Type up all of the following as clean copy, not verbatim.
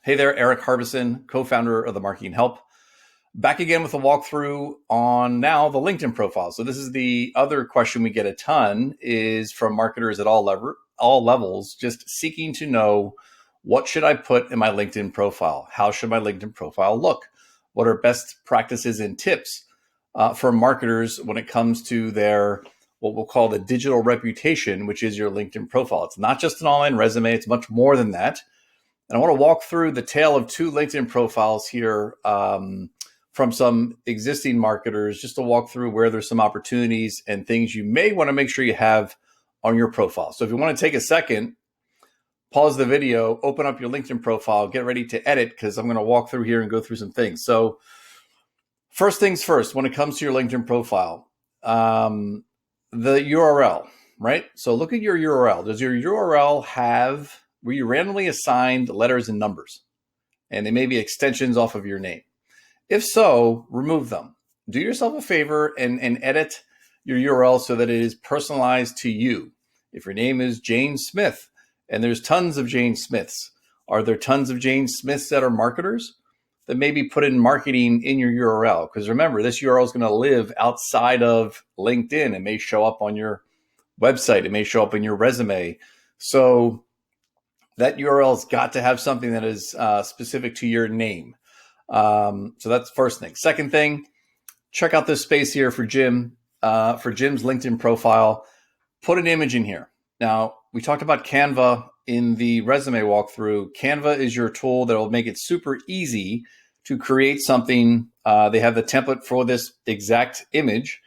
Hey there, Erik co-founder of the Marketing Help. Back again with a walkthrough on now the LinkedIn profile. So this is the other question we get a ton is from marketers at all levels, just seeking to know what should I put in my LinkedIn profile? How should my LinkedIn profile look? What are best practices and tips for marketers when it comes to their what we'll call the digital reputation, which is your LinkedIn profile? It's not just an online resume; it's much more than that. And I want to walk through the tale of two LinkedIn profiles here from some existing marketers, just to walk through where there's some opportunities and things you may want to make sure you have on your profile. So if you want to take a second, pause the video, open up your LinkedIn profile, get ready to edit, because I'm going to walk through here and go through some things. So first things first, when it comes to your LinkedIn profile, the URL, right? So look at your URL. Does your URL were you randomly assigned letters and numbers? And they may be extensions off of your name. If so, remove them. Do yourself a favor and edit your URL so that it is personalized to you. If your name is Jane Smith, and there's tons of Jane Smiths, are there tons of Jane Smiths that are marketers? Then maybe put in marketing in your URL. Because remember, this URL is going to live outside of LinkedIn. It may show up on your website. It may show up in your resume. So that URL's got to have something that is specific to your name. So that's the first thing. Second thing, check out this space here for Jim, for Jim's LinkedIn profile. Put an image in here. Now, we talked about Canva in the resume walkthrough. Canva is your tool that will make it super easy to create something. They have the template for this exact image,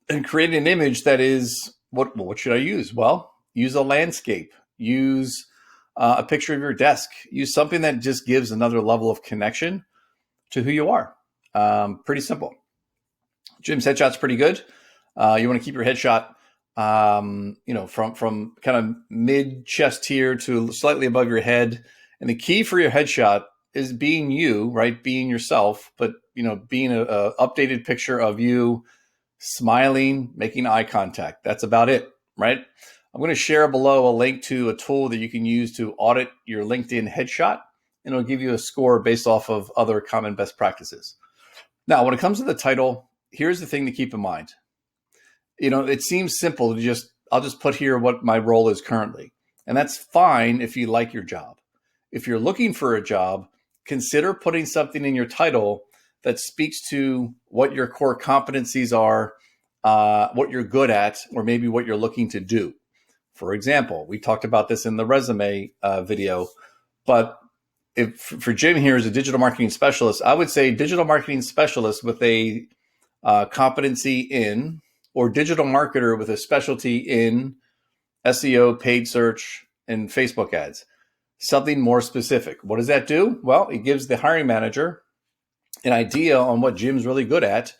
and create an image that is, what should I use? Well, use a landscape. Use a picture of your desk. Use something that just gives another level of connection to who you are. Pretty simple. Jim's headshot's pretty good. You want to keep your headshot, from kind of mid chest here to slightly above your head. And the key for your headshot is being you, right? Being yourself, but being a updated picture of you smiling, making eye contact. That's about it, right? I'm going to share below a link to a tool that you can use to audit your LinkedIn headshot, and it'll give you a score based off of other common best practices. Now, when it comes to the title, here's the thing to keep in mind. It seems simple to I'll just put here what my role is currently. And that's fine if you like your job. If you're looking for a job, consider putting something in your title that speaks to what your core competencies are, what you're good at, or maybe what you're looking to do. For example, we talked about this in the resume video, but if for Jim here as a digital marketing specialist, I would say digital marketing specialist with a competency in, or digital marketer with a specialty in SEO, paid search, and Facebook ads. Something more specific. What does that do? Well, it gives the hiring manager an idea on what Jim's really good at,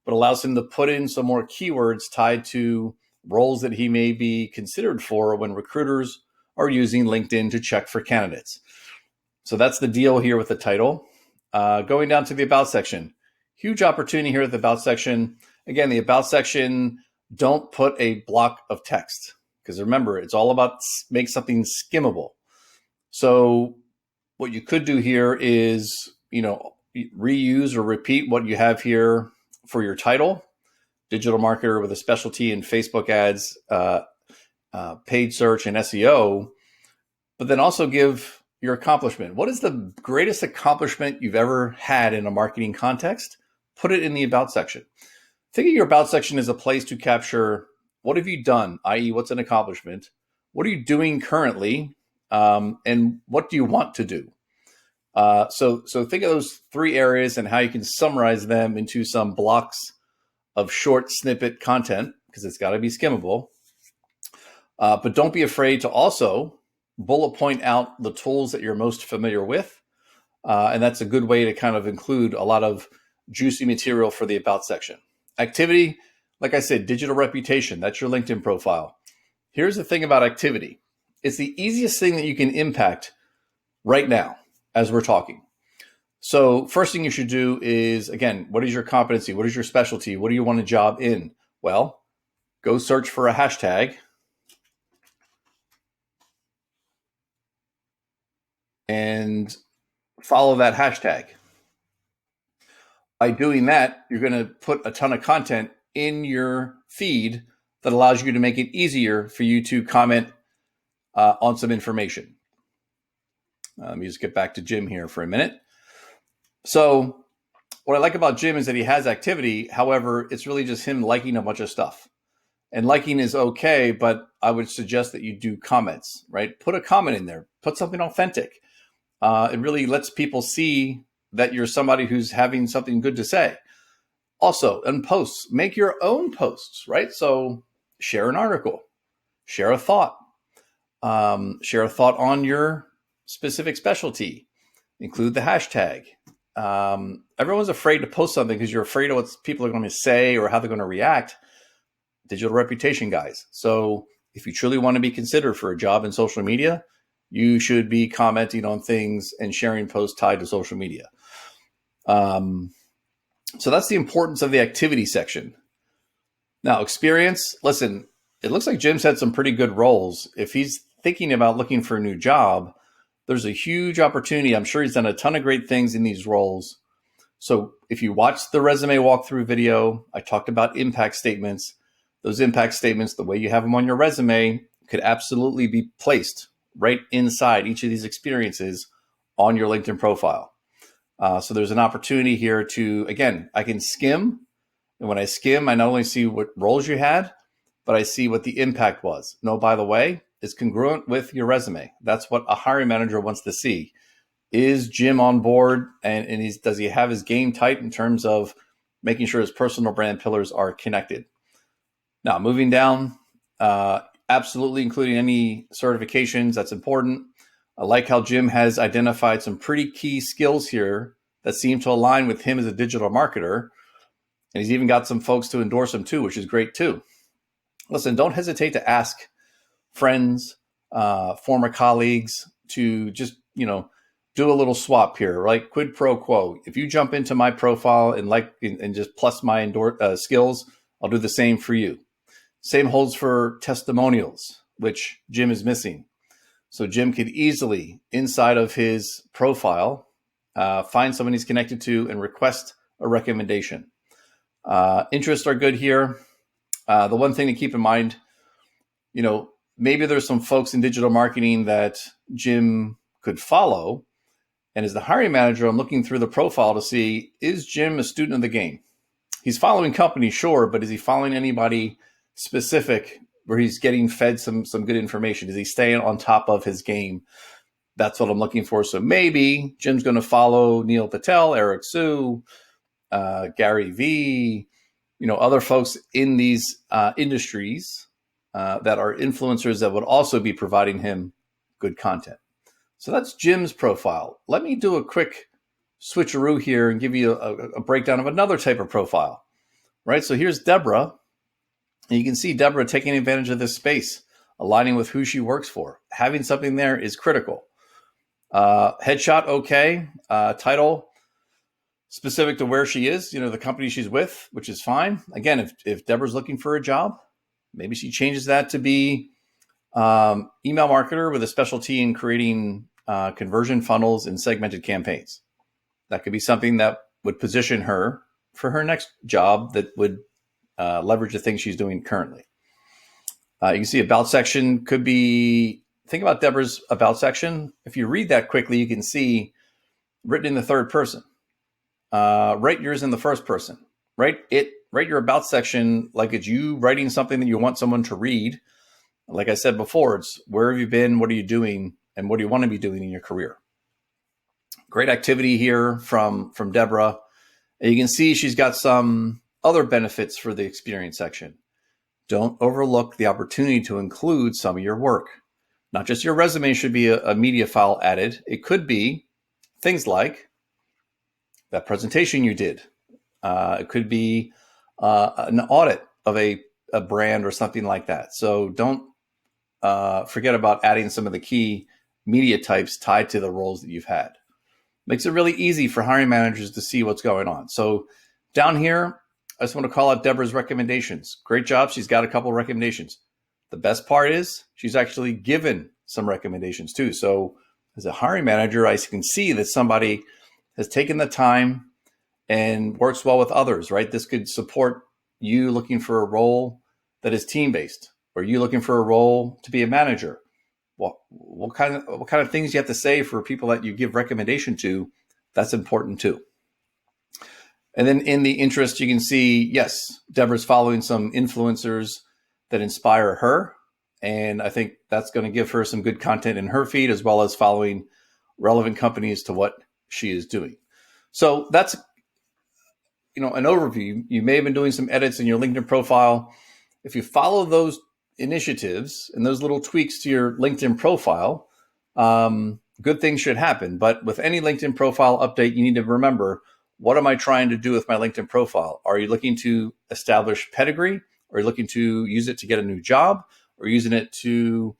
but allows him to put in some more keywords tied to roles that he may be considered for when recruiters are using LinkedIn to check for candidates. So that's the deal here with the title. Going down to the About section. Huge opportunity here at the About section. Again, the About section, don't put a block of text, because remember, it's all about make something skimmable. So what you could do here is, reuse or repeat what you have here for your title. Digital marketer with a specialty in Facebook ads, paid search, and SEO, but then also give your accomplishment. What is the greatest accomplishment you've ever had in a marketing context? Put it in the About section. Think of your About section as a place to capture what have you done, i.e. what's an accomplishment? What are you doing currently? And what do you want to do? So think of those three areas and how you can summarize them into some blocks of short snippet content, because it's got to be skimmable. But don't be afraid to also bullet point out the tools that you're most familiar with. And that's a good way to kind of include a lot of juicy material for the About section. Activity, like I said, digital reputation, that's your LinkedIn profile. Here's the thing about activity. It's the easiest thing that you can impact right now as we're talking. So first thing you should do is, again, what is your competency? What is your specialty? What do you want a job in? Well, go search for a hashtag and follow that hashtag. By doing that, you're going to put a ton of content in your feed that allows you to make it easier for you to comment on some information. Let me just get back to Jim here for a minute. So what I like about Jim is that he has activity. However, it's really just him liking a bunch of stuff. And liking is okay, but I would suggest that you do comments, right? Put a comment in there. Put something authentic. It really lets people see that you're somebody who's having something good to say. Also, in posts, make your own posts, right? So share an article, share a thought on your specific specialty, include the hashtag. Everyone's afraid to post something because you're afraid of what people are going to say or how they're going to react. Digital reputation, guys. So if you truly want to be considered for a job in social media, you should be commenting on things and sharing posts tied to social media. So that's the importance of the activity section. Now, experience, listen, it looks like Jim's had some pretty good roles. If he's thinking about looking for a new job, there's a huge opportunity. I'm sure he's done a ton of great things in these roles. So if you watch the resume walkthrough video, I talked about impact statements. Those impact statements, the way you have them on your resume, could absolutely be placed right inside each of these experiences on your LinkedIn profile. So there's an opportunity here to, again, I can skim. And when I skim, I not only see what roles you had, but I see what the impact was. No, by the way, it's congruent with your resume. That's what a hiring manager wants to see. Is Jim on board, and does he have his game tight in terms of making sure his personal brand pillars are connected? Now, moving down, absolutely including any certifications. That's important. I like how Jim has identified some pretty key skills here that seem to align with him as a digital marketer. And he's even got some folks to endorse him too, which is great too. Listen, don't hesitate to ask friends, former colleagues to just, do a little swap here, right? Quid pro quo. If you jump into my profile and just plus my skills, I'll do the same for you. Same holds for testimonials, which Jim is missing. So Jim could easily, inside of his profile, find someone he's connected to and request a recommendation. Interests are good here. The one thing to keep in mind, maybe there's some folks in digital marketing that Jim could follow. And as the hiring manager, I'm looking through the profile to see, is Jim a student of the game? He's following companies, sure, but is he following anybody specific where he's getting fed some good information? Is he staying on top of his game? That's what I'm looking for. So maybe Jim's going to follow Neil Patel, Erik Sue, Gary Vee, other folks in these industries that are influencers that would also be providing him good content. So that's Jim's profile. Let me do a quick switcheroo here and give you a breakdown of another type of profile, right? So here's Deborah, and you can see Deborah taking advantage of this space, aligning with who she works for. Having something there is critical. Headshot, okay. Title, specific to where she is, the company she's with, which is fine. Again, if Deborah's looking for a job, maybe she changes that to be email marketer with a specialty in creating conversion funnels and segmented campaigns. That could be something that would position her for her next job that would leverage the things she's doing currently. You can see about section could be, think about Deborah's about section. If you read that quickly, you can see written in the third person. Write yours in the first person. Write your about section like it's you writing something that you want someone to read. Like I said before, it's where have you been, what are you doing, and what do you want to be doing in your career? Great activity here from Deborah. And you can see she's got some other benefits for the experience section. Don't overlook the opportunity to include some of your work. Not just your resume should be a media file added. It could be things like that presentation you did. It could be an audit of a brand or something like that. So don't forget about adding some of the key media types tied to the roles that you've had. Makes it really easy for hiring managers to see what's going on. So down here, I just want to call out Deborah's recommendations. Great job. She's got a couple of recommendations. The best part is she's actually given some recommendations too. So As a hiring manager, I can see that somebody has taken the time and works well with others, right? This could support you looking for a role that is team-based, or you looking for a role to be a manager. Well, what kind of things you have to say for people that you give recommendation to, that's important too. And then in the interest, you can see, yes, Deborah's following some influencers that inspire her. And I think that's going to give her some good content in her feed, as well as following relevant companies to what she is doing. So that's, an overview. You may have been doing some edits in your LinkedIn profile. If you follow those initiatives and those little tweaks to your LinkedIn profile, good things should happen. But with any LinkedIn profile update, you need to remember, what am I trying to do with my LinkedIn profile? Are you looking to establish pedigree? Are you looking to use it to get a new job, or using it to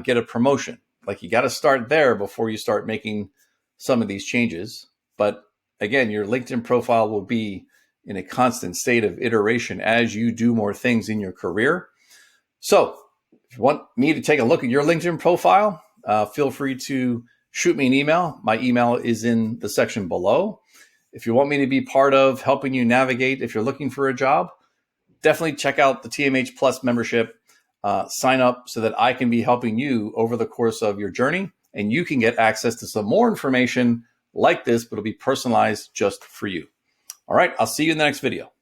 get a promotion? Like, you got to start there before you start making some of these changes. But again, your LinkedIn profile will be in a constant state of iteration as you do more things in your career. So if you want me to take a look at your LinkedIn profile, feel free to shoot me an email. My email is in the section below. If you want me to be part of helping you navigate if you're looking for a job, definitely check out the TMH Plus membership. Sign up so that I can be helping you over the course of your journey, and you can get access to some more information like this, but it'll be personalized just for you. All right, I'll see you in the next video.